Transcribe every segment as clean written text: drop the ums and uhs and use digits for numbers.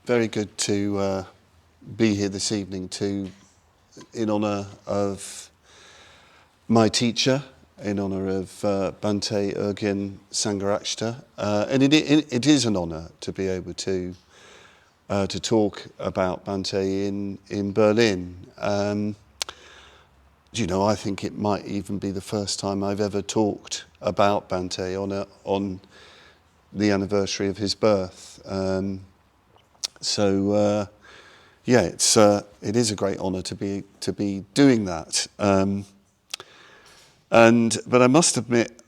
Very good to be here this evening in honour of my teacher, in honour of Bhante Urgyen Sangharakshita. And it is an honour to be able to talk about Bhante in Berlin. I think it might even be the first time I've ever talked about Bhante on the anniversary of his birth. It is a great honour to be doing that. But I must admit,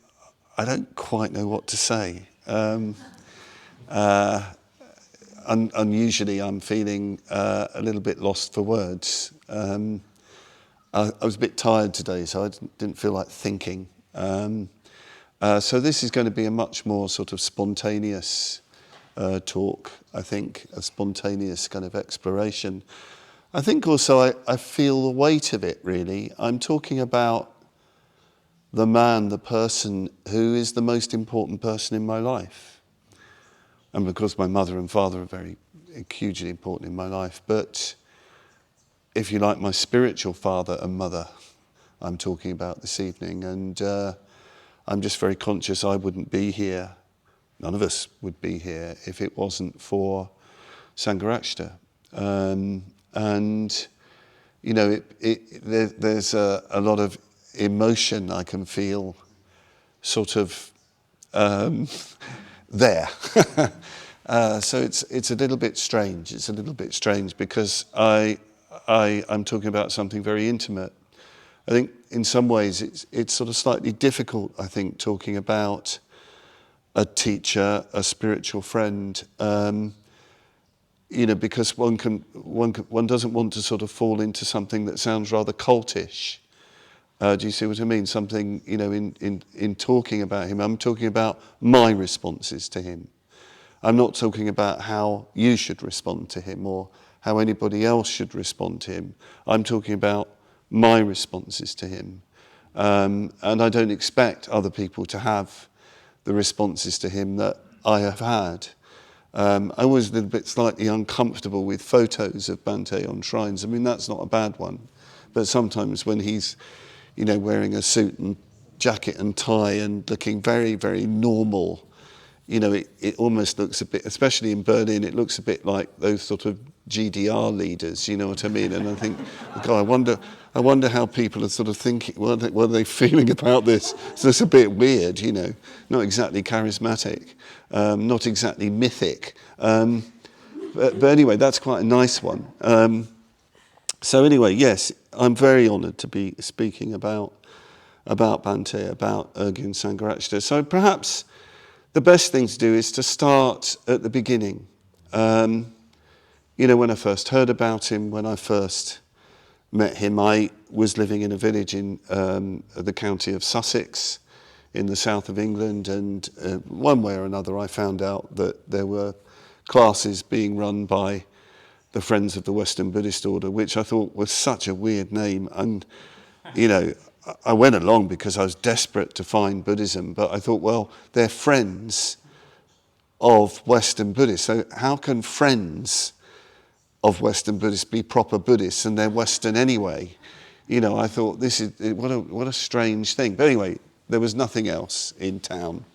I don't quite know what to say. Unusually, I'm feeling a little bit lost for words. I was a bit tired today, so I didn't feel like thinking. So this is going to be a much more sort of spontaneous talk, I think, a spontaneous kind of exploration. I think also I feel the weight of it, really. I'm talking about the man, the person who is the most important person in my life. And because my mother and father are very hugely important in my life, but if you like, my spiritual father and mother, I'm talking about this evening. And I'm just very conscious I wouldn't be here. None of us would be here if it wasn't for Sangharakshita. There's a lot of emotion I can feel sort of there. So it's a little bit strange. It's a little bit strange because I'm talking about something very intimate. I think in some ways it's sort of slightly difficult, I think, talking about a teacher, a spiritual friend, because one doesn't want to sort of fall into something that sounds rather cultish. Do you see what I mean? Something, in talking about him, I'm talking about my responses to him. I'm not talking about how you should respond to him or how anybody else should respond to him. I'm talking about my responses to him. And I don't expect other people to have the responses to him that I have had. I was a little bit slightly uncomfortable with photos of Bhante on shrines. I mean, that's not a bad one. But sometimes when he's, wearing a suit and jacket and tie and looking very, very normal, it almost looks a bit, especially in Berlin, it looks a bit like those sort of GDR leaders, you know what I mean? And I think, God, I wonder how people are sort of thinking, what are they feeling about this? So it's a bit weird, not exactly charismatic, not exactly mythic. But anyway, that's quite a nice one. So anyway, yes, I'm very honoured to be speaking about Bhante, about Urgyen Sangharakshita. So perhaps the best thing to do is to start at the beginning. When I first heard about him, when I first met him, I was living in a village in the county of Sussex in the south of England, and one way or another I found out that there were classes being run by the Friends of the Western Buddhist Order, which I thought was such a weird name. And, I went along because I was desperate to find Buddhism, but I thought, well, they're friends of Western Buddhists. So how can friends of Western Buddhists be proper Buddhists, and they're Western anyway? I thought, this is what a strange thing. But anyway, there was nothing else in town.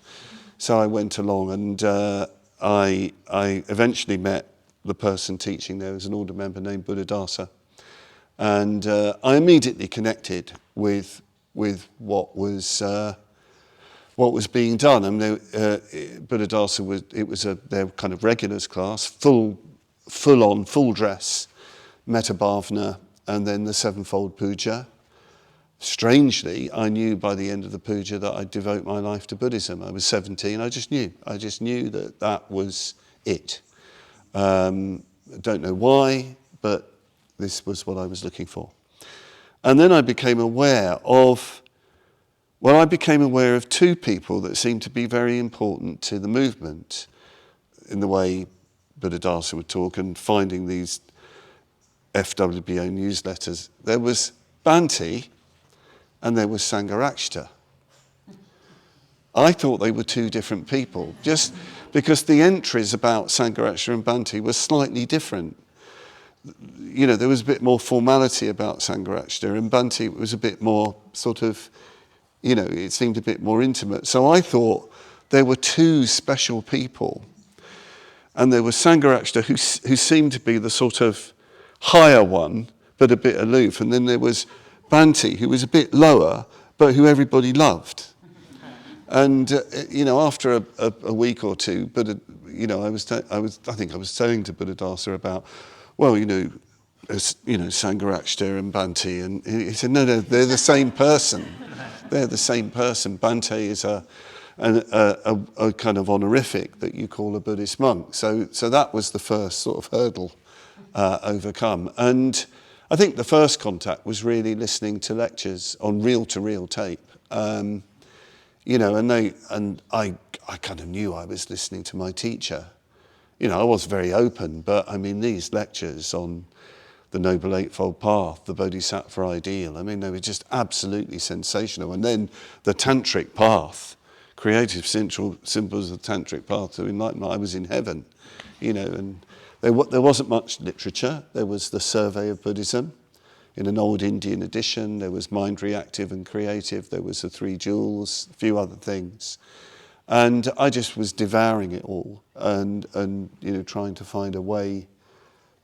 So I went along, and I eventually met the person teaching there. Was an order member named Buddhadasa. And I immediately connected with what was being done. And Buddhadasa was their kind of regulars class, full dress, Metta Bhavana, and then the sevenfold puja. Strangely, I knew by the end of the puja that I'd devote my life to Buddhism. I was 17. I just knew that was it. Don't know why, but this was what I was looking for. And then I became aware of two people that seemed to be very important to the movement in the way Buddhadasa would talk and finding these FWBO newsletters. There was Bhante and there was Sangharakshita. I thought they were two different people, just because the entries about Sangharakshita and Bhante were slightly different. You know, there was a bit more formality about Sangharakshita, and Bhante was a bit more sort of, you know, it seemed a bit more intimate. So I thought there were two special people. And there was Sangharakshita, who seemed to be the sort of higher one, but a bit aloof. And then there was Bhante, who was a bit lower, but who everybody loved. And you know, after a week or two, you know, I think I was saying to Buddhadasa about, well, you know, Sangharakshita and Bhante, and he said, no, they're the same person. They're the same person. Bhante is a kind of honorific that you call a Buddhist monk. So that was the first sort of hurdle overcome. And I think the first contact was really listening to lectures on reel-to-reel tape. You know, and I kind of knew I was listening to my teacher. You know, I was very open, but I mean, these lectures on the Noble Eightfold Path, the Bodhisattva ideal, I mean, they were just absolutely sensational. And then the Tantric path, creative symbols of the Tantric path to enlightenment, I was in heaven, you know, and there wasn't much literature. There was the Survey of Buddhism in an old Indian edition. There was Mind Reactive and Creative. There was the Three Jewels, a few other things. And I just was devouring it all and you know, trying to find a way,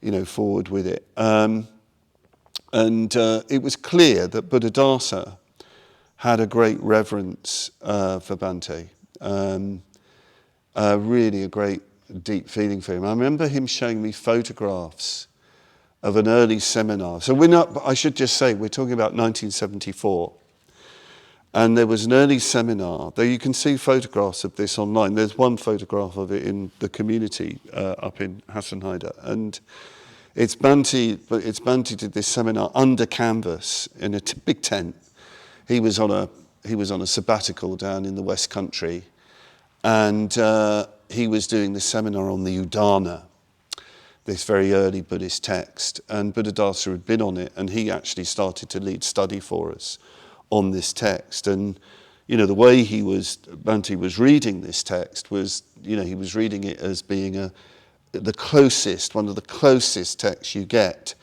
you know, forward with it. And it was clear that Buddhadasa had a great reverence for Bhante, really a great deep feeling for him. I remember him showing me photographs of an early seminar. So I should just say, we're talking about 1974. And there was an early seminar. There you can see photographs of this online. There's one photograph of it in the community up in Hassanheide. And it's Bhante did this seminar under canvas in a big tent. He was on a sabbatical down in the West Country, and he was doing the seminar on the Udana, this very early Buddhist text, and Buddhadasa had been on it, and he actually started to lead study for us on this text. And you know, the way Bhante was reading this text was, you know, he was reading it as being one of the closest texts you get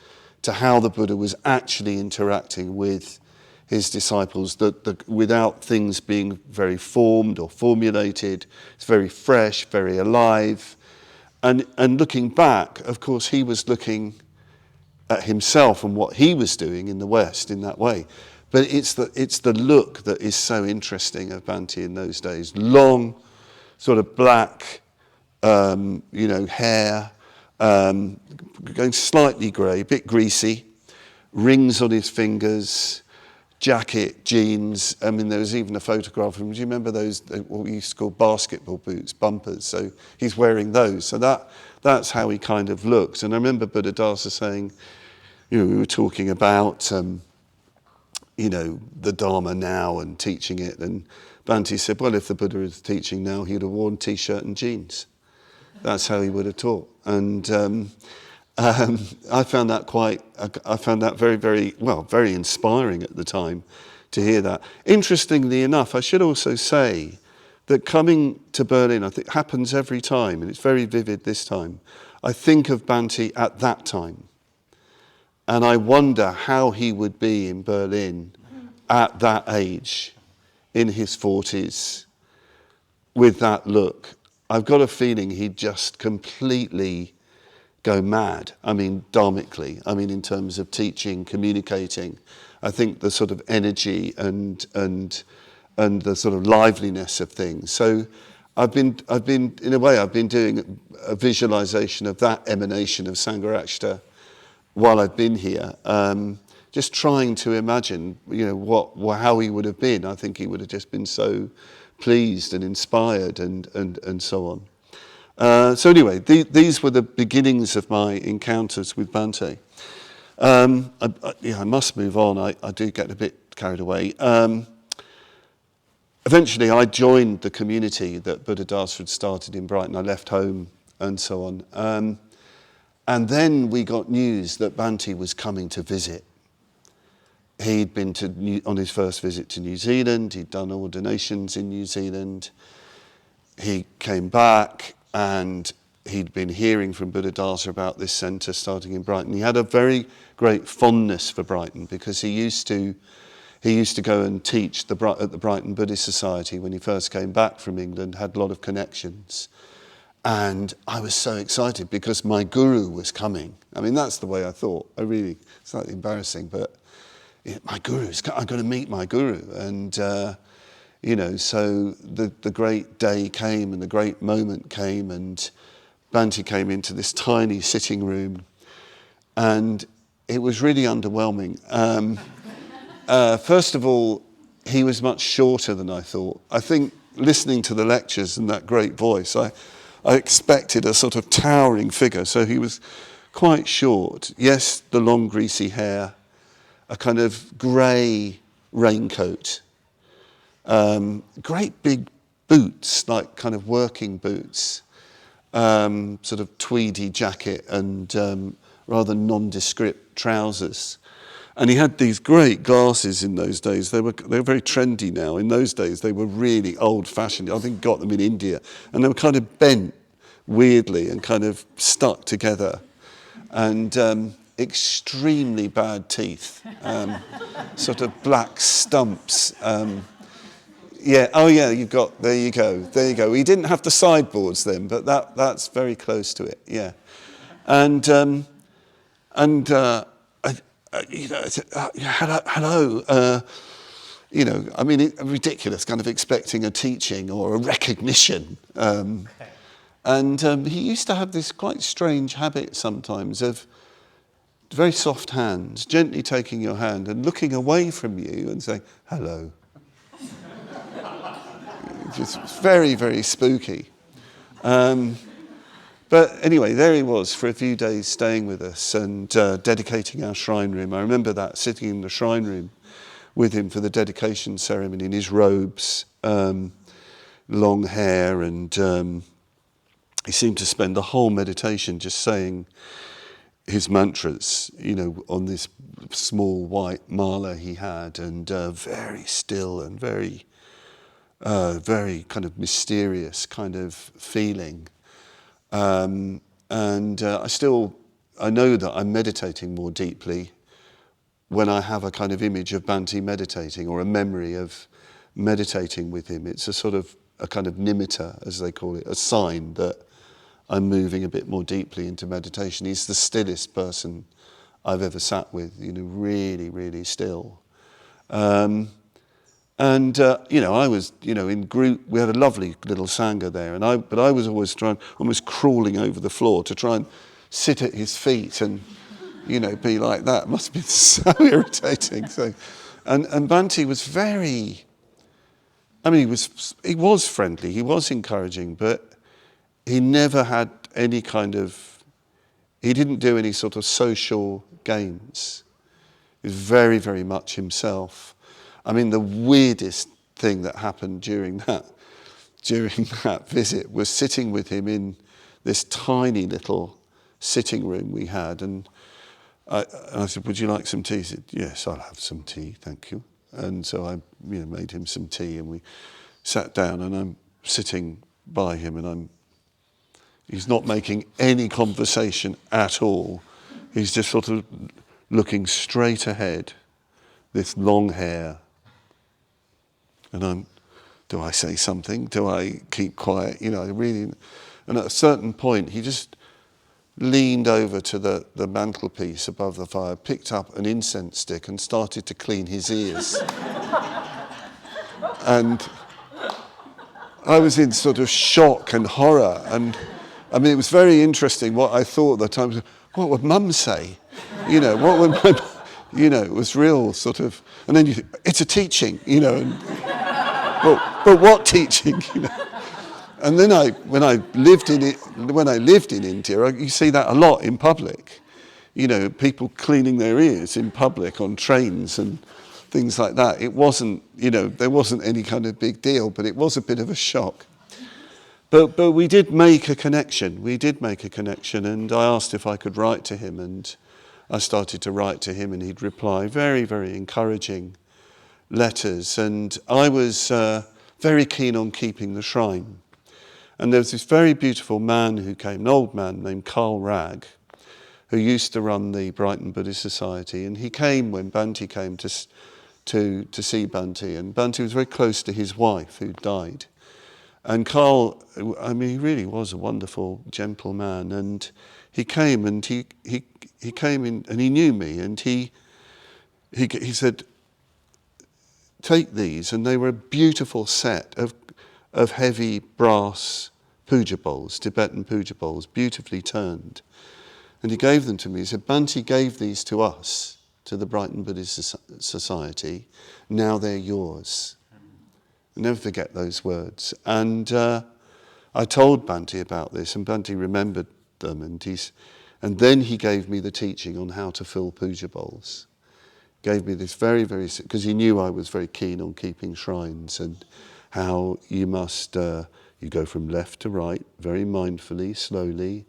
to how the Buddha was actually interacting with his disciples, without things being very formed or formulated. It's very fresh, very alive. And looking back, of course, he was looking at himself and what he was doing in the West in that way. But it's the look that is so interesting of Bhante in those days. Long, sort of black, you know, hair, going slightly grey, a bit greasy, rings on his fingers, jacket, jeans. I mean, there was even a photograph of him. Do you remember those, what we used to call basketball boots, bumpers? So he's wearing those. So that's how he kind of looked. And I remember Buddhadasa saying, you know, we were talking about, you know, the Dharma now and teaching it. And Bhante said, well, if the Buddha was teaching now, he'd have worn T-shirt and jeans. That's how he would have taught. And I found that very, very, well, very inspiring at the time to hear that. Interestingly enough, I should also say that coming to Berlin, I think happens every time, and it's very vivid this time. I think of Bhante at that time, and I wonder how he would be in Berlin at that age, in his 40s, with that look. I've got a feeling he'd just completely go mad. I mean, dharmically. I mean, in terms of teaching, communicating. I think the sort of energy and the sort of liveliness of things. So I've been doing a visualization of that emanation of Sangharakshita while I've been here. Just trying to imagine, you know, how he would have been. I think he would have just been so pleased and inspired and so on. So anyway, these were the beginnings of my encounters with Bhante. I must move on. I do get a bit carried away. Eventually, I joined the community that Buddhadasa had started in Brighton. I left home and so on. And then we got news that Bhante was coming to visit. He'd been on his first visit to New Zealand. He'd done ordinations in New Zealand. He came back. and he'd been hearing from Buddhadasa about this centre starting in Brighton. He had a very great fondness for Brighton because he used to go and teach at the Brighton Buddhist Society when he first came back from England, had a lot of connections. And I was so excited because my guru was coming. I mean, that's the way I thought. Slightly embarrassing, but my guru's, I'm going to meet my guru. And, so the great day came and the great moment came, and Bhante came into this tiny sitting room, and it was really underwhelming. First of all, he was much shorter than I thought. I think listening to the lectures and that great voice, I expected a sort of towering figure. So he was quite short. Yes, the long greasy hair, a kind of grey raincoat, great big boots, like kind of working boots, sort of tweedy jacket and rather nondescript trousers. And he had these great glasses in those days. They were very trendy now. In those days, they were really old-fashioned. I think got them in India. And they were kind of bent weirdly and kind of stuck together. And extremely bad teeth, sort of black stumps. There you go. He didn't have the sideboards then, but that's very close to it, yeah. Hello, ridiculous, kind of expecting a teaching or a recognition. He used to have this quite strange habit sometimes of very soft hands, gently taking your hand and looking away from you and saying, hello. Just very, very spooky. But anyway, there he was for a few days staying with us and dedicating our shrine room. I remember that, sitting in the shrine room with him for the dedication ceremony in his robes, long hair, and he seemed to spend the whole meditation just saying his mantras, on this small white mala he had, and very still and very, very kind of mysterious kind of feeling. I know that I'm meditating more deeply when I have a kind of image of Bhante meditating or a memory of meditating with him. It's a kind of nimitta, as they call it, a sign that I'm moving a bit more deeply into meditation. He's the stillest person I've ever sat with, really, really still. I was, in group, we had a lovely little Sangha there, but I was always almost crawling over the floor to try and sit at his feet and, be like that. It must have been so irritating. And Bhante was very, he was friendly, he was encouraging, but he never had any he didn't do any sort of social games. He was very, very much himself. The weirdest thing that happened during that visit was sitting with him in this tiny little sitting room we had, and I said, "Would you like some tea?" He said, "Yes, I'll have some tea, thank you." And so I, made him some tea, and we sat down, and I'm sitting by him, and he's not making any conversation at all. He's just sort of looking straight ahead, this long hair. And do I say something? Do I keep quiet? And at a certain point, he just leaned over to the mantelpiece above the fire, picked up an incense stick and started to clean his ears. And I was in sort of shock and horror. And it was very interesting what I thought at the time. What would Mum say? What would my... it was real sort of... And then you think, it's a teaching, but what teaching, And then when I lived in India, you see that a lot in public. People cleaning their ears in public on trains and things like that. It wasn't, there wasn't any kind of big deal, but it was a bit of a shock. But we did make a connection. And I asked if I could write to him, and I started to write to him, and he'd reply very, very encouraging letters. And I was very keen on keeping the shrine. And there was this very beautiful man who came, an old man named Carl Ragg, who used to run the Brighton Buddhist Society. And he came when Bhante came to see Bhante. And Bhante was very close to his wife, who died. And Carl, I mean, he really was a wonderful, gentle man. And he came, and he came in, and he knew me. And he said, take these. And they were a beautiful set of heavy brass puja bowls, Tibetan puja bowls, beautifully turned. And he gave them to me. He said, Bhante gave these to us, to the Brighton Buddhist Society. Now they're yours. I'll never forget those words. And I told Bhante about this, and Bhante remembered them. And then he gave me the teaching on how to fill puja bowls. Gave me this very, because he knew I was very keen on keeping shrines, and how you must, you go from left to right, very mindfully, slowly,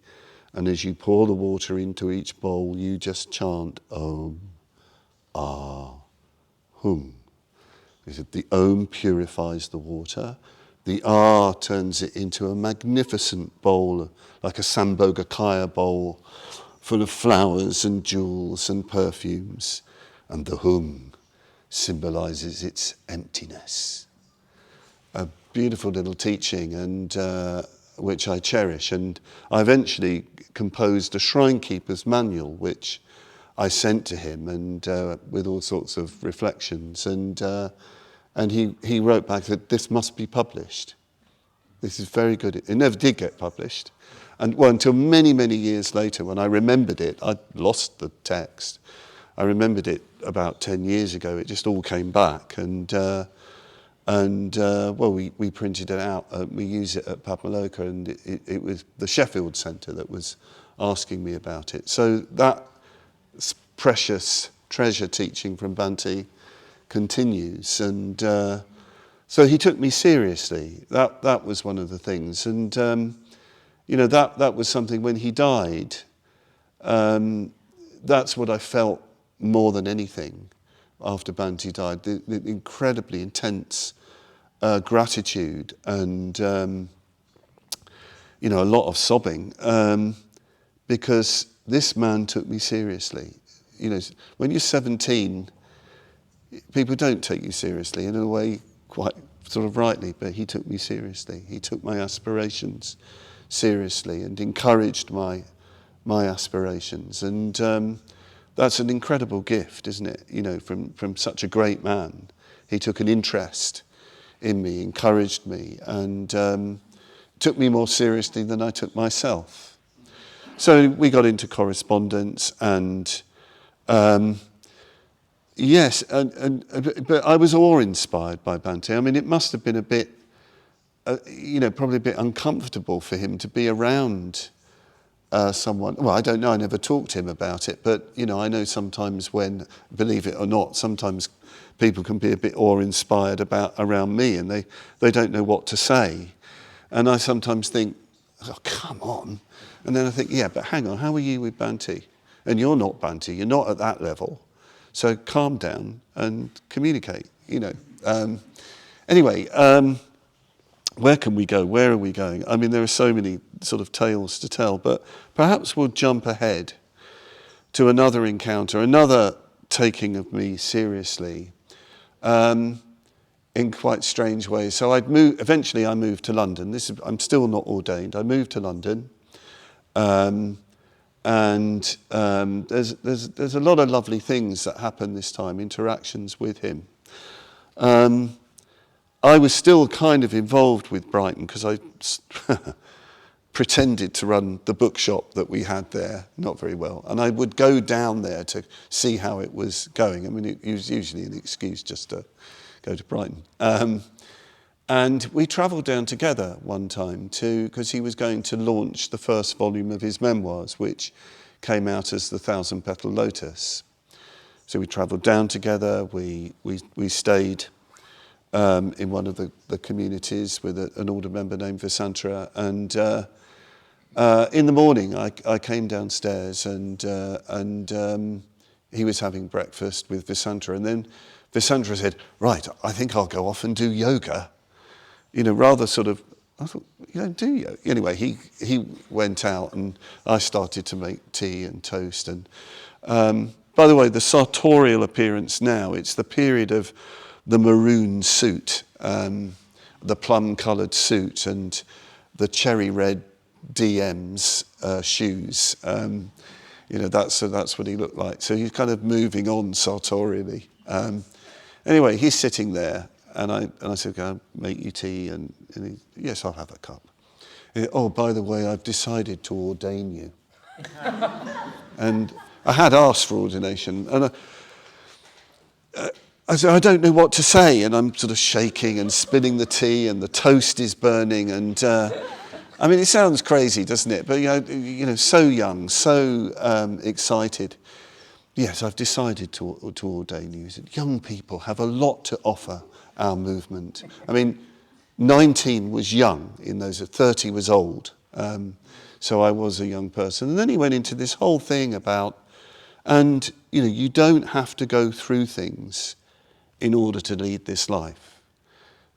and as you pour the water into each bowl, you just chant Om, Ah, Hum. He said the Om purifies the water, the Ah turns it into a magnificent bowl, like a Sambhogakaya bowl, full of flowers and jewels and perfumes, and the Hum symbolizes its emptiness. A beautiful little teaching, and which I cherish. And I eventually composed a shrine keeper's manual, which I sent to him, and with all sorts of reflections. And he wrote back that this must be published. This is very good. It never did get published. And well, until many, many years later, when I remembered it, I'd lost the text. I remembered it about 10 years ago. It just all came back. Well, we printed it out. We use it at Padmavajra, and it was the Sheffield Centre that was asking me about it. So that precious treasure teaching from Bhante continues, and so he took me seriously. That was one of the things, and that was something when he died. That's what I felt more than anything after Bhante died. The incredibly intense gratitude and a lot of sobbing because this man took me seriously. When you're 17, people don't take you seriously, in a way quite sort of rightly, but he took me seriously. He took my aspirations seriously and encouraged my aspirations. And that's an incredible gift, isn't it? From such a great man. He took an interest in me, encouraged me, and took me more seriously than I took myself. So we got into correspondence, and yes, but I was awe-inspired by Bhante. I mean, it must have been a bit, probably a bit uncomfortable for him to be around someone. Well, I don't know, I never talked to him about it, but, I know sometimes when, believe it or not, sometimes people can be a bit awe-inspired around me, and they don't know what to say. And I sometimes think, oh, come on. And then I think, yeah, but hang on, how are you with Bhante? And you're not Bhante, you're not at that level. So calm down and communicate, Anyway, where can we go? Where are we going? I mean, there are so many sort of tales to tell, but perhaps we'll jump ahead to another encounter, another taking of me seriously, in quite strange ways. So eventually I moved to London. I'm still not ordained. I moved to London. And there's a lot of lovely things that happen this time, interactions with him. I was still kind of involved with Brighton because I pretended to run the bookshop that we had there, not very well. And I would go down there to see how it was going. I mean, it was usually an excuse just to go to Brighton. And we travelled down together one time because he was going to launch the first volume of his memoirs, which came out as The Thousand Petal Lotus. So we travelled down together. We stayed in one of the communities with an order member named Visantara. And in the morning, I came downstairs and he was having breakfast with Visantara. And then Visantara said, right, I think I'll go off and do yoga. Rather sort of I thought, you don't do yoga. Anyway, he went out and I started to make tea and toast. And by the way, the sartorial appearance now, it's the period of the maroon suit, the plum-coloured suit and the cherry red DM's shoes. That's what he looked like. So he's kind of moving on sartorially. Anyway, he's sitting there, and I said, "Go make you tea," and he, "Yes, I'll have a cup." He, "Oh, by the way, I've decided to ordain you." And I had asked for ordination, and I said, "I don't know what to say," and I'm sort of shaking and spilling the tea, and the toast is burning, and I mean, it sounds crazy, doesn't it? But so young, so excited. "Yes, I've decided to ordain you." He said, "Young people have a lot to offer our movement." I mean, 19 was young in those, 30 was old. So I was a young person. And then he went into this whole thing about, and you don't have to go through things in order to lead this life.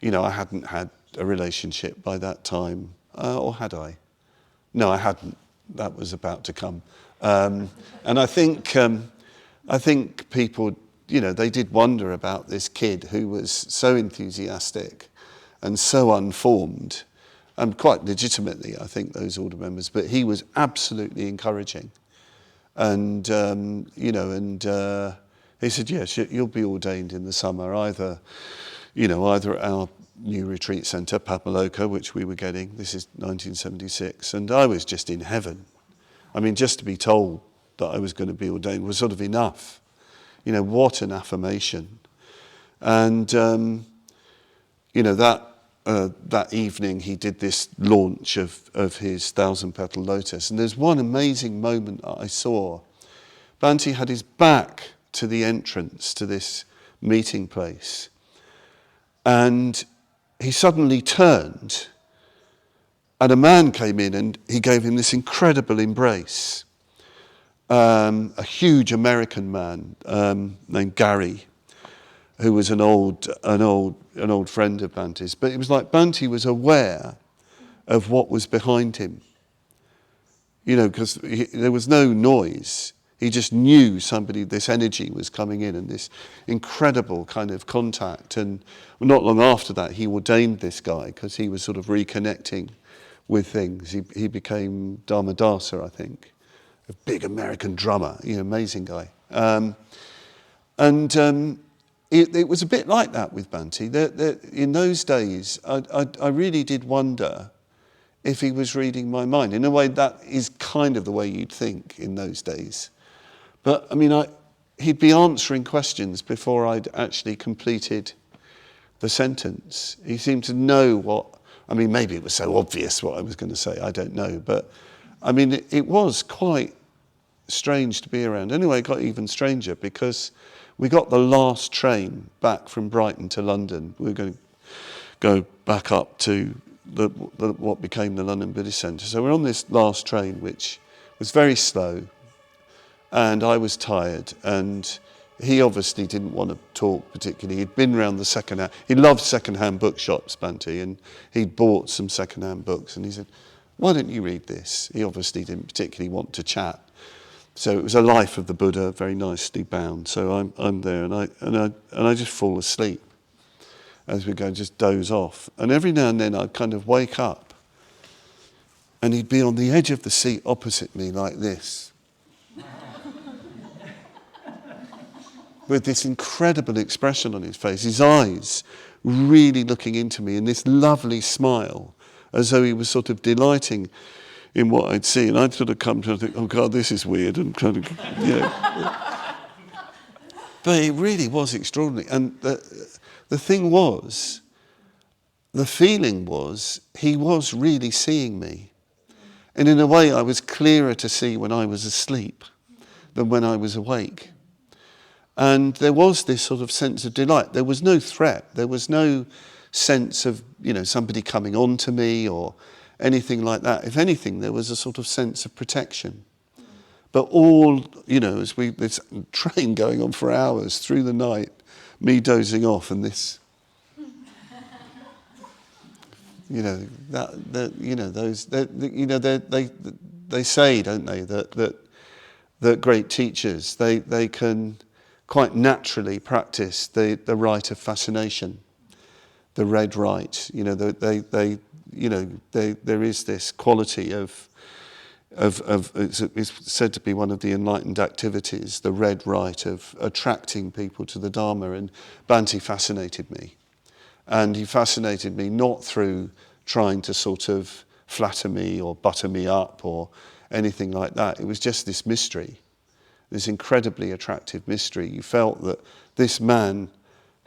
I hadn't had a relationship by that time, or had I? No, I hadn't. That was about to come. And I think people, they did wonder about this kid who was so enthusiastic and so unformed, and quite legitimately, I think, those order members, but he was absolutely encouraging. And, he said, "Yes, you'll be ordained in the summer, either at our new retreat centre, Padmavajra, which we were getting." This is 1976, and I was just in heaven. I mean, just to be told that I was going to be ordained was sort of enough. What an affirmation. And, that evening he did this launch of his 1,000-petal lotus. And there's one amazing moment that I saw. Bhante had his back to the entrance to this meeting place. And he suddenly turned, and a man came in and he gave him this incredible embrace. A huge American man named Gary, who was an old friend of Bhante's. But it was like Bhante was aware of what was behind him. Because there was no noise. He just knew this energy was coming in, and this incredible kind of contact. And not long after that, he ordained this guy because he was sort of reconnecting with things. He became Dharmadasa, I think. A big American drummer, amazing guy. It was a bit like that with Bhante. In those days, I really did wonder if he was reading my mind. In a way, that is kind of the way you'd think in those days. But, I mean, he'd be answering questions before I'd actually completed the sentence. He seemed to know maybe it was so obvious what I was going to say, I don't know. But, I mean, it was quite strange to be around. Anyway, it got even stranger because we got the last train back from Brighton to London. We were going to go back up to what became the London Buddhist Centre. So we're on this last train, which was very slow, and I was tired, and he obviously didn't want to talk particularly. He'd been around the second-hand. He loved second-hand bookshops, Bhante, and he'd bought some second-hand books, and he said, "Why don't you read this?" He obviously didn't particularly want to chat. So it was a Life of the Buddha, very nicely bound. So I'm there, and I just fall asleep as we go, just doze off. And every now and then I'd kind of wake up, and he'd be on the edge of the seat opposite me like this, with this incredible expression on his face, his eyes really looking into me, and this lovely smile, as though he was sort of delighting in what I'd see. And I'd sort of come to think, "Oh God, this is weird," and kind of, But it really was extraordinary. And the thing was, the feeling was, he was really seeing me. And in a way, I was clearer to see when I was asleep than when I was awake. And there was this sort of sense of delight. There was no threat. There was no sense of, somebody coming on to me or anything like that. If anything, there was a sort of sense of protection. But all, as this train going on for hours through the night, me dozing off, and this You know that you know those you know they say, don't they, that great teachers they can quite naturally practice the rite of fascination, the red rite. You know they you know there is this quality of it's said to be one of the enlightened activities, the red rite of attracting people to the Dharma. And Bhante fascinated me. And he fascinated me not through trying to sort of flatter me or butter me up or anything like that. It was just this mystery, this incredibly attractive mystery. You felt that this man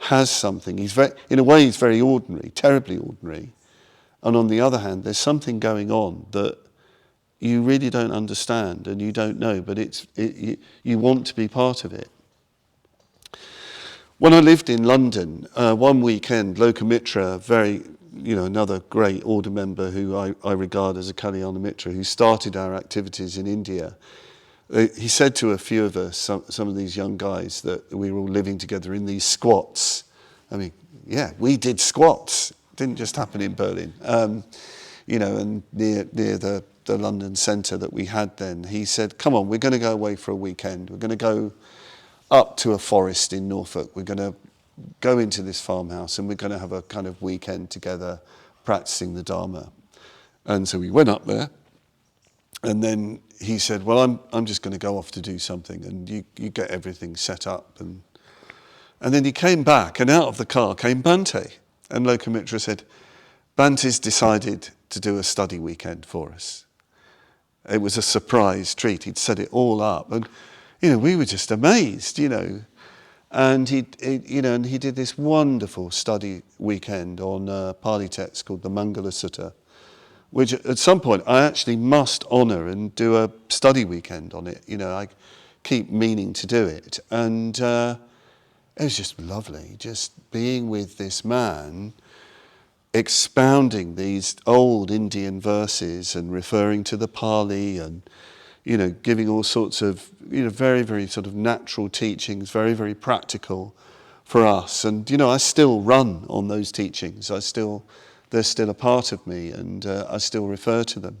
has something. He's in a way, he's very ordinary, terribly ordinary. And on the other hand, there's something going on that you really don't understand and you don't know, but you want to be part of it. When I lived in London, one weekend, Lokamitra, another great order member who I regard as a Kalyana Mitra, who started our activities in India, he said to a few of us, some of these young guys, that we were all living together in these squats. I mean, yeah, we did squats. It didn't just happen in Berlin. And near the London centre that we had then, he said, come on, we're going to go away for a weekend. We're going to go up to a forest in Norfolk. We're going to go into this farmhouse and we're going to have a kind of weekend together practicing the Dharma. And so we went up there, and then he said, well, I'm just going to go off to do something, and you get everything set up. And then he came back, and out of the car came Bhante. And Lokamitra said, Bhante's decided to do a study weekend for us. It was a surprise treat. He'd set it all up, and we were just amazed, And he did this wonderful study weekend on Pali text called the Mangala Sutta, which at some point I actually must honour and do a study weekend on it. I keep meaning to do it, and it was just lovely, just being with this man, expounding these old Indian verses and referring to the Pali and, giving all sorts of, very, very sort of natural teachings, very, very practical for us. And, I still run on those teachings. They're still a part of me, and I still refer to them.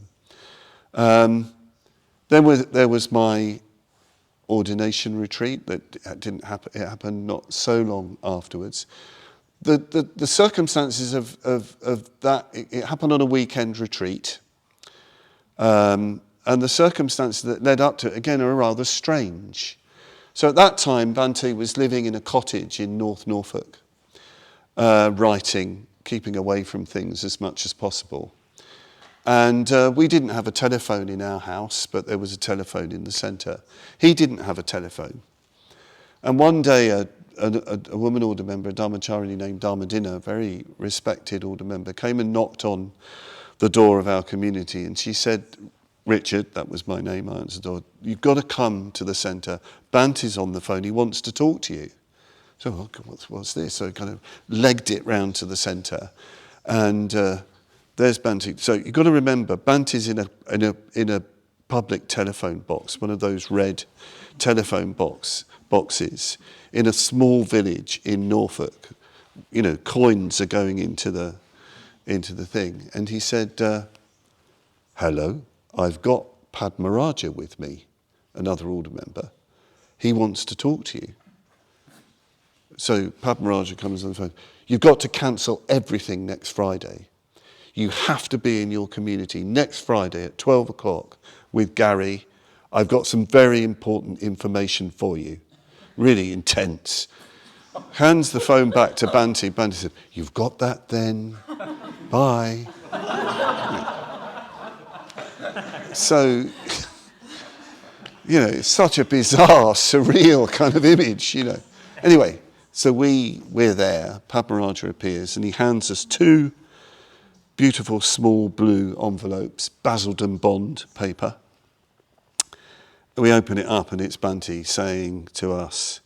Then there was my ordination retreat that didn't happen. It happened not so long afterwards. The circumstances of that, it happened on a weekend retreat. And the circumstances that led up to it, again, are rather strange. So at that time, Bhante was living in a cottage in North Norfolk, writing, keeping away from things as much as possible. And we didn't have a telephone in our house, but there was a telephone in the centre. He didn't have a telephone. And one day, a woman order member, a Dharmacharini named Dharmadina, a very respected order member, came and knocked on the door of our community, and she said, Richard, that was my name, I answered the door, you've got to come to the centre. Bhante's on the phone, he wants to talk to you. So, what's this? So I kind of legged it round to the centre, and there's Bhante. So you've got to remember, Bhante's in a public telephone box, one of those red telephone boxes, in a small village in Norfolk. Coins are going into the thing. And he said, hello, I've got Padmavajra with me, another order member. He wants to talk to you. So Padmavajra comes on the phone. You've got to cancel everything next Friday. You have to be in your community next Friday at 12 o'clock with Gary. I've got some very important information for you. Really intense. Hands the phone back to Bhante. Bhante said, you've got that then? Bye. So, it's such a bizarre, surreal kind of image, Anyway, so we're there. Padmavajra appears and he hands us two beautiful small blue envelopes, Basildon bond paper. We open it up and it's Bhante saying to us,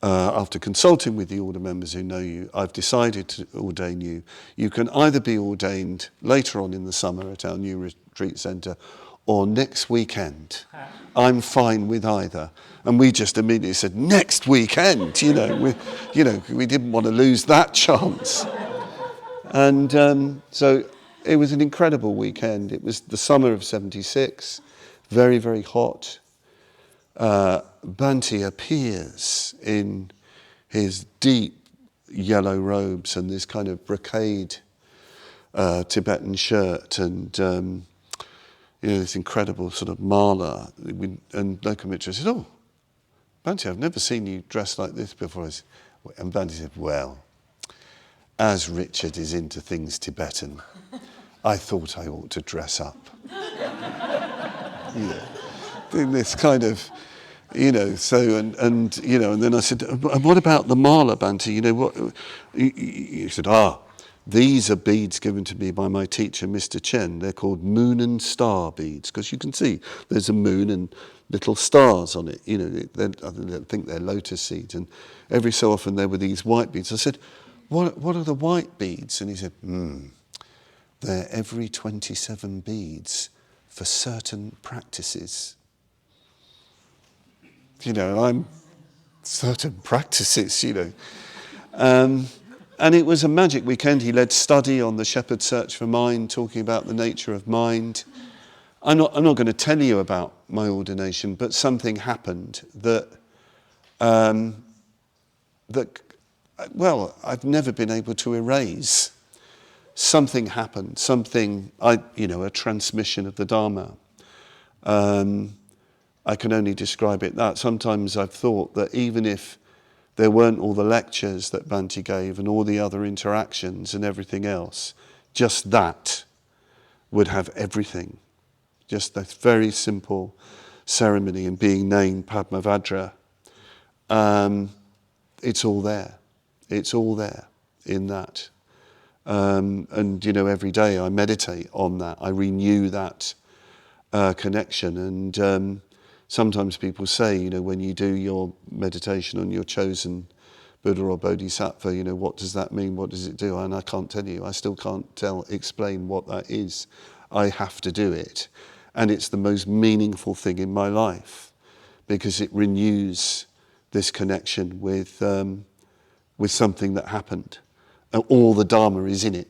after consulting with the order members who know you, I've decided to ordain you. You can either be ordained later on in the summer at our new retreat centre or next weekend. I'm fine with either. And we just immediately said, next weekend, we didn't want to lose that chance. And so it was an incredible weekend. It was the summer of '76, very, very hot. Bhante appears in his deep yellow robes and this kind of brocade Tibetan shirt and this incredible sort of mala. And Lokamitra said, "Oh, Bhante, I've never seen you dressed like this before." And Bhante said, "Well, as Richard is into things Tibetan, I thought I ought to dress up." In this kind of, so, and then I said, "And what about the mala, Bhante? What?" He said, "These are beads given to me by my teacher, Mr. Chen. They're called moon and star beads, because you can see there's a moon and little stars on it. I think they're lotus seeds. And every so often there were these white beads." I said, what are the white beads?" And he said, "They're every 27 beads for certain practices." I'm certain practices, And it was a magic weekend. He led study on the Shepherd's Search for Mind, talking about the nature of mind. I'm not going to tell you about my ordination, but something happened that I've never been able to erase. Something happened, a transmission of the Dharma. I can only describe it that. Sometimes I've thought that even if there weren't all the lectures that Bhante gave and all the other interactions and everything else, just that would have everything. Just that very simple ceremony and being named Padmavajra. It's all there. It's all there in that. And every day I meditate on that. I renew that connection. And sometimes people say, when you do your meditation on your chosen Buddha or Bodhisattva, what does that mean? What does it do? And I can't tell you. I still can't explain what that is. I have to do it. And it's the most meaningful thing in my life because it renews this connection with something that happened. All the Dharma is in it.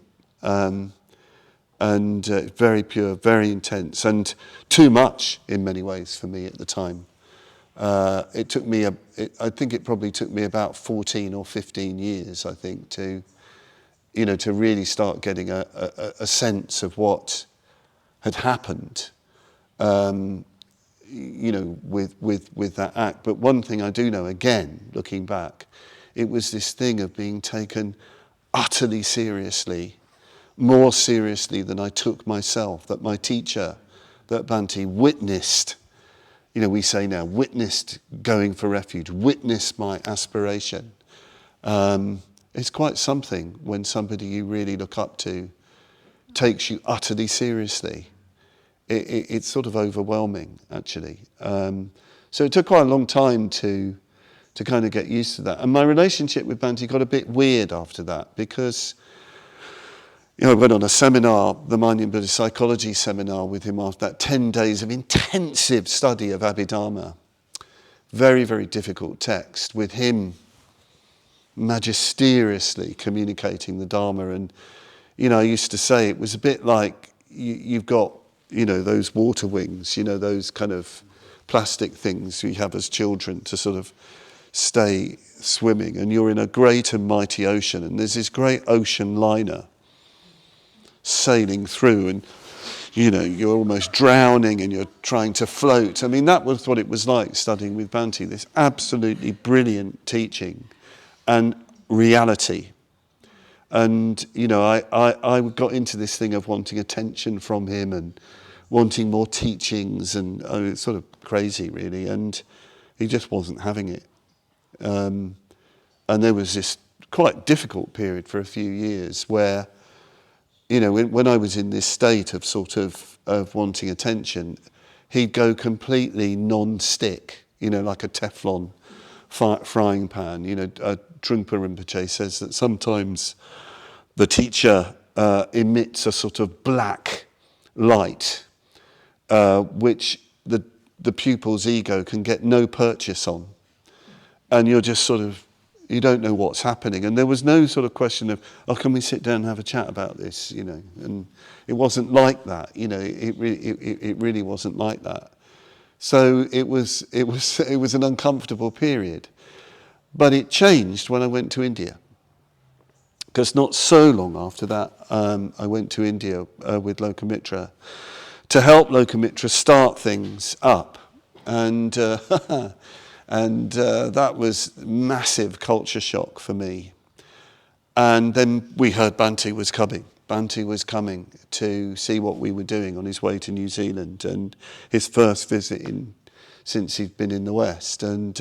And very pure, very intense, and too much in many ways for me at the time. It took me, I think it probably took me about 14 or 15 years, I think, to really start getting a sense of what had happened, with that act. But one thing I do know, again, looking back, it was this thing of being taken utterly seriously, more seriously than I took myself, that my teacher, that Bhante, witnessed, we say now, witnessed going for refuge, witnessed my aspiration. It's quite something when somebody you really look up to takes you utterly seriously. It's sort of overwhelming, actually. So it took quite a long time to kind of get used to that. And my relationship with Bhante got a bit weird after that because I went on a seminar, the Mind and Buddhist Psychology seminar with him after that, 10 days of intensive study of Abhidharma. Very, very difficult text with him magisтерiously communicating the Dharma. And, I used to say it was a bit like you've got, those water wings, those kind of plastic things we have as children to sort of stay swimming. And you're in a great and mighty ocean. And there's this great ocean liner sailing through and you're almost drowning and you're trying to float. I mean, that was what it was like studying with Bhante, this absolutely brilliant teaching and reality. And I got into this thing of wanting attention from him and wanting more teachings, and it's sort of crazy really, and he just wasn't having it. And there was this quite difficult period for a few years where when I was in this state of sort of wanting attention, he'd go completely non-stick, like a Teflon frying pan. Trungpa Rinpoche says that sometimes the teacher emits a sort of black light, which the pupil's ego can get no purchase on. And you're just sort of, You don't know what's happening. And there was no sort of question of, oh, can we sit down and have a chat about this, you know? And it wasn't like that, you know, it really wasn't like that. So it was an uncomfortable period. But it changed when I went to India. Because not so long after that, I went to India with Lokamitra to help Lokamitra start things up. And that was massive culture shock for me. And then we heard Bhante was coming. Bhante was coming to see what we were doing on his way to New Zealand, and his first visit since he'd been in the West. And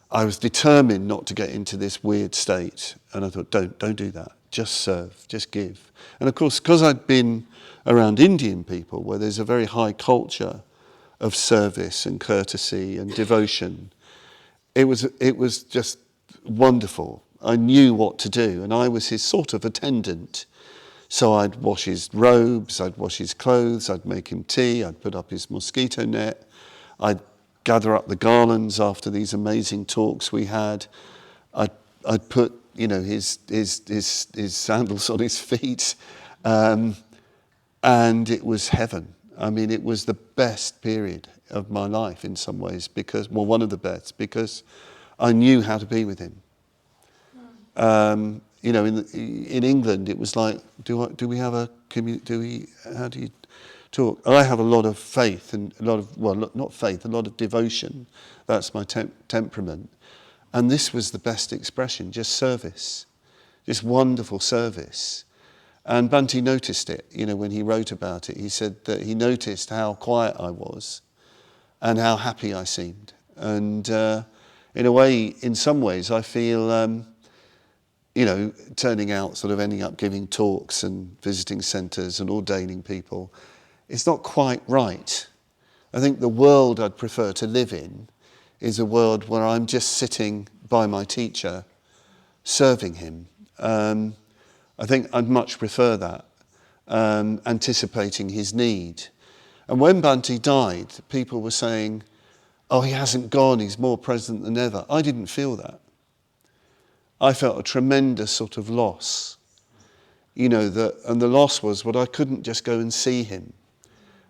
I was determined not to get into this weird state. And I thought, don't do that. Just serve, just give. And of course, because I'd been around Indian people, where there's a very high culture of service and courtesy and devotion, it was just wonderful. I knew what to do, and I was his sort of attendant. So I'd wash his robes, I'd wash his clothes, I'd make him tea, I'd put up his mosquito net, I'd gather up the garlands after these amazing talks we had. I'd put, you know, his sandals on his feet, and it was heaven. I mean, it was the best period of my life in some ways, because, well, one of the best, because I knew how to be with him. You know, in England, it was like, do we have a community? How do you talk? I have a lot of faith and a lot of, well, not faith, a lot of devotion. That's my temperament. And this was the best expression, just service, just wonderful service. And Bhante noticed it, you know, when he wrote about it. He said that he noticed how quiet I was and how happy I seemed. And in a way, in some ways, I feel, you know, turning out, sort of ending up giving talks and visiting centres and ordaining people, it's not quite right. I think the world I'd prefer to live in is a world where I'm just sitting by my teacher, serving him. I think I'd much prefer that, anticipating his need. And when Bhante died, people were saying, oh, he hasn't gone, he's more present than ever. I didn't feel that. I felt a tremendous sort of loss. You know, and the loss was what I couldn't just go and see him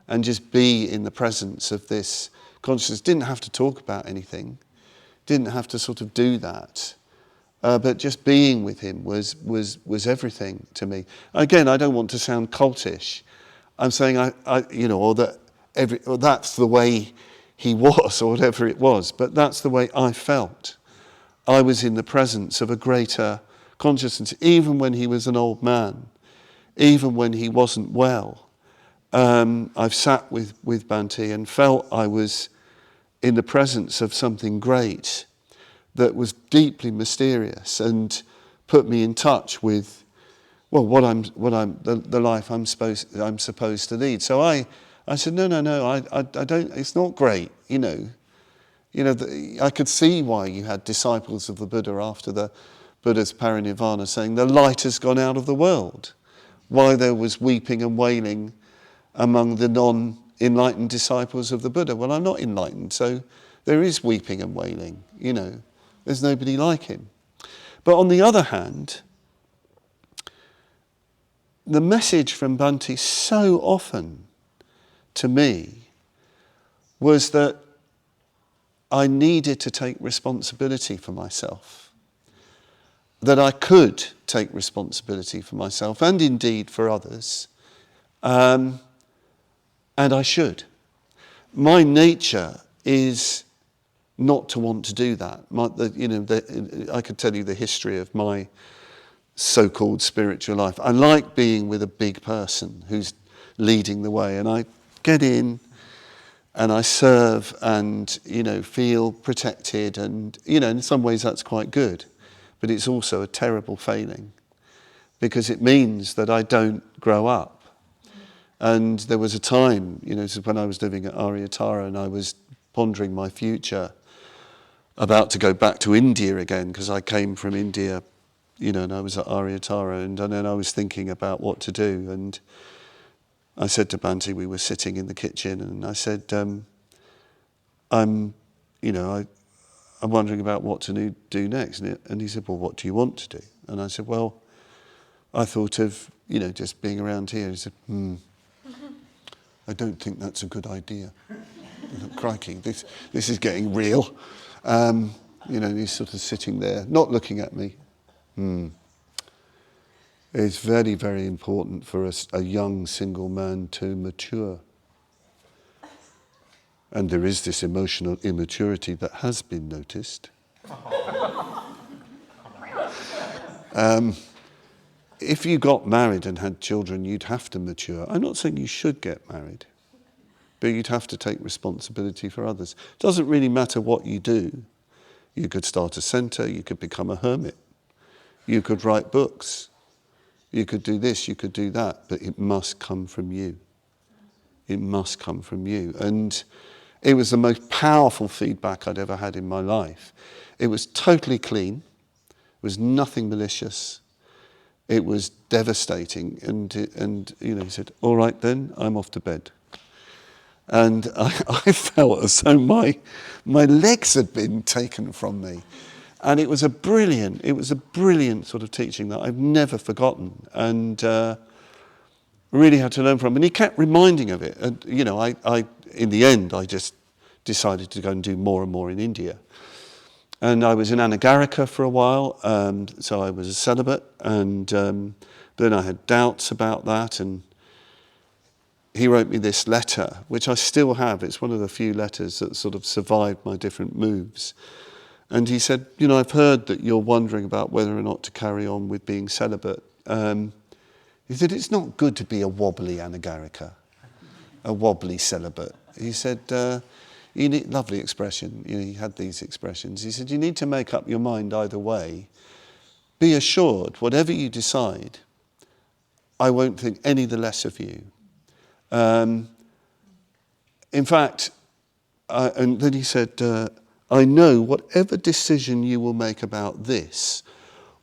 and just be in the presence of this consciousness. Didn't have to talk about anything, didn't have to sort of do that. But just being with him was everything to me. Again, I don't want to sound cultish. I'm saying you know, or that's the way he was, or whatever it was. But that's the way I felt. I was in the presence of a greater consciousness, even when he was an old man, even when he wasn't well. I've sat with Bhante and felt I was in the presence of something great that was deeply mysterious and put me in touch with, well, the life I'm supposed to lead. So I said, no, I don't. It's not great, you know. You know, I could see why you had disciples of the Buddha after the Buddha's parinirvana saying the light has gone out of the world. Why there was weeping and wailing among the non-enlightened disciples of the Buddha. Well, I'm not enlightened, so there is weeping and wailing, you know. There's nobody like him. But on the other hand, the message from Bhante so often to me was that I needed to take responsibility for myself, that I could take responsibility for myself and indeed for others, and I should. My nature is not to want to do that. I could tell you the history of my so-called spiritual life. I like being with a big person who's leading the way, and I get in and I serve and, you know, feel protected, and, you know, in some ways that's quite good, but it's also a terrible failing because it means that I don't grow up. And there was a time, you know, this is when I was living at Aryatara and I was pondering my future, about to go back to India again because I came from India, you know, and I was at Aryatara, and then I was thinking about what to do. And I said to Bhante, we were sitting in the kitchen, and I said, I'm wondering about what to do next. And he said, well, what do you want to do? And I said, well, I thought of, just being around here. He said, I don't think that's a good idea. Crikey, this is getting real. He's sort of sitting there, not looking at me. It's very, very important for a young single man to mature. And there is this emotional immaturity that has been noticed. If you got married and had children, you'd have to mature. I'm not saying you should get married, but you'd have to take responsibility for others. It doesn't really matter what you do. You could start a centre, you could become a hermit, you could write books, you could do this, you could do that, but it must come from you. It must come from you. And it was the most powerful feedback I'd ever had in my life. It was totally clean. It was nothing malicious. It was devastating. And he said, all right then, I'm off to bed. And I felt as though my legs had been taken from me. And it was a brilliant sort of teaching that I've never forgotten. And really had to learn from. And he kept reminding of it. And, I in the end, I just decided to go and do more and more in India. And I was in Anagarika for a while, so I was a celibate. And then I had doubts about that. And he wrote me this letter, which I still have. It's one of the few letters that sort of survived my different moves. And he said, I've heard that you're wondering about whether or not to carry on with being celibate. He said, it's not good to be a wobbly Anagarika, a wobbly celibate. He said, you need, lovely expression, he had these expressions. He said, you need to make up your mind either way. Be assured, whatever you decide, I won't think any the less of you. In fact, and then he said, I know whatever decision you will make about this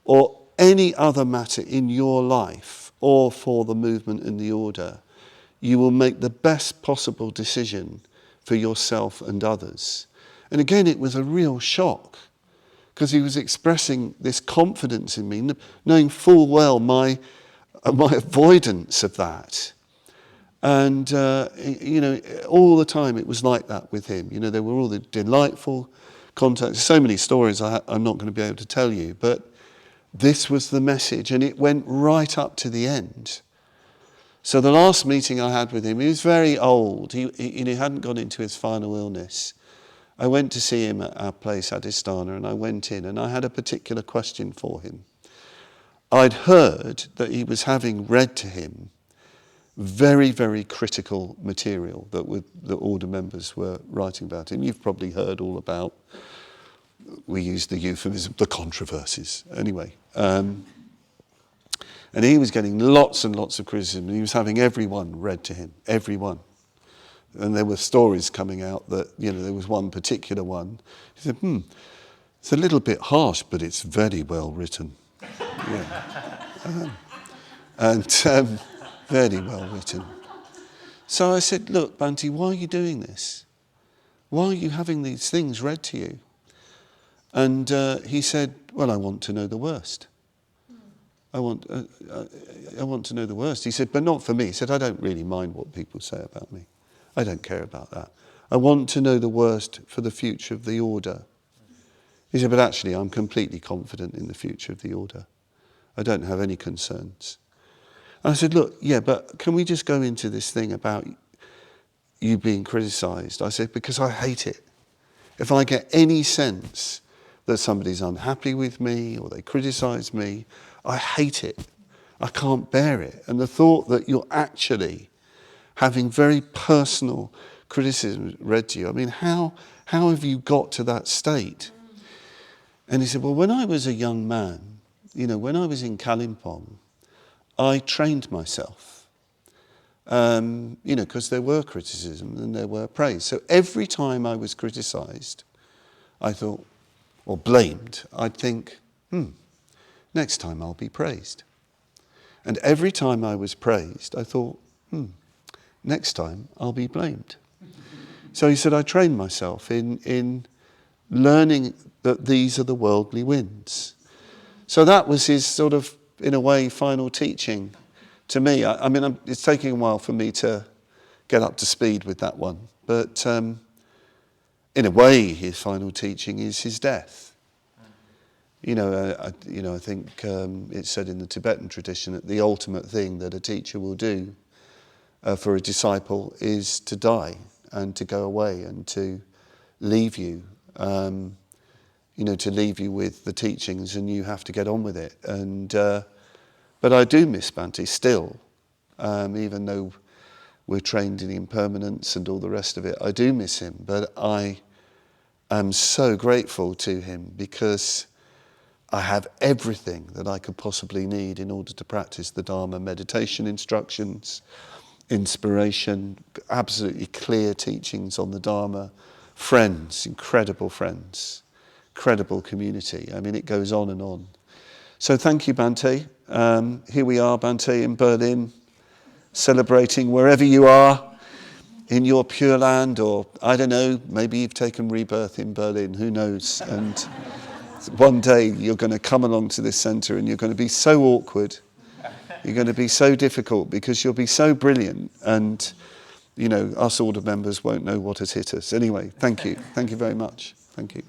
or any other matter in your life or for the movement and the order, you will make the best possible decision for yourself and others. And again, it was a real shock because he was expressing this confidence in me, knowing full well my avoidance of that. And, all the time it was like that with him. There were all the delightful contacts, so many stories I'm not going to be able to tell you, but this was the message, and it went right up to the end. So the last meeting I had with him, he was very old. He hadn't gone into his final illness. I went to see him at our place, Adhisthana, and I went in, and I had a particular question for him. I'd heard that he was having read to him very, very critical material that the order members were writing about him. You've probably heard all about, we use the euphemism, the controversies. Anyway, and he was getting lots and lots of criticism, and he was having everyone read to him, everyone. And there were stories coming out that, there was one particular one. He said, it's a little bit harsh, but it's very well written. Very well written. So I said, look, Bhante, why are you doing this? Why are you having these things read to you? And he said, well, I want to know the worst. I want to know the worst. He said, but not for me. He said, I don't really mind what people say about me. I don't care about that. I want to know the worst for the future of the order. He said, but actually, I'm completely confident in the future of the order. I don't have any concerns. And I said, look, yeah, but can we just go into this thing about you being criticised? I said, because I hate it. If I get any sense that somebody's unhappy with me or they criticise me, I hate it. I can't bear it. And the thought that you're actually having very personal criticism read to you, I mean, how have you got to that state? And he said, well, when I was a young man, when I was in Kalimpong, I trained myself, because there were criticism and there were praise. So every time I was criticised, I thought, or blamed, I'd think, next time I'll be praised. And every time I was praised, I thought, next time I'll be blamed. So he said, I trained myself in learning that these are the worldly winds. So that was his sort of, in a way, final teaching to me. I mean, it's taking a while for me to get up to speed with that one. But in a way, his final teaching is his death. I think it's said in the Tibetan tradition that the ultimate thing that a teacher will do for a disciple is to die and to go away and to leave you, to leave you with the teachings, and you have to get on with it. And but I do miss Bhante still, even though we're trained in impermanence and all the rest of it. I do miss him, but I am so grateful to him because I have everything that I could possibly need in order to practice the Dharma: meditation instructions, inspiration, absolutely clear teachings on the Dharma, friends, incredible community. I mean, it goes on and on. So thank you, Bhante. Here we are, Bhante, in Berlin, celebrating wherever you are, in your Pure Land, or I don't know, maybe you've taken rebirth in Berlin, who knows? And one day you're going to come along to this centre and you're going to be so awkward, you're going to be so difficult because you'll be so brilliant, and us order members won't know what has hit us. Anyway, thank you very much. Thank you.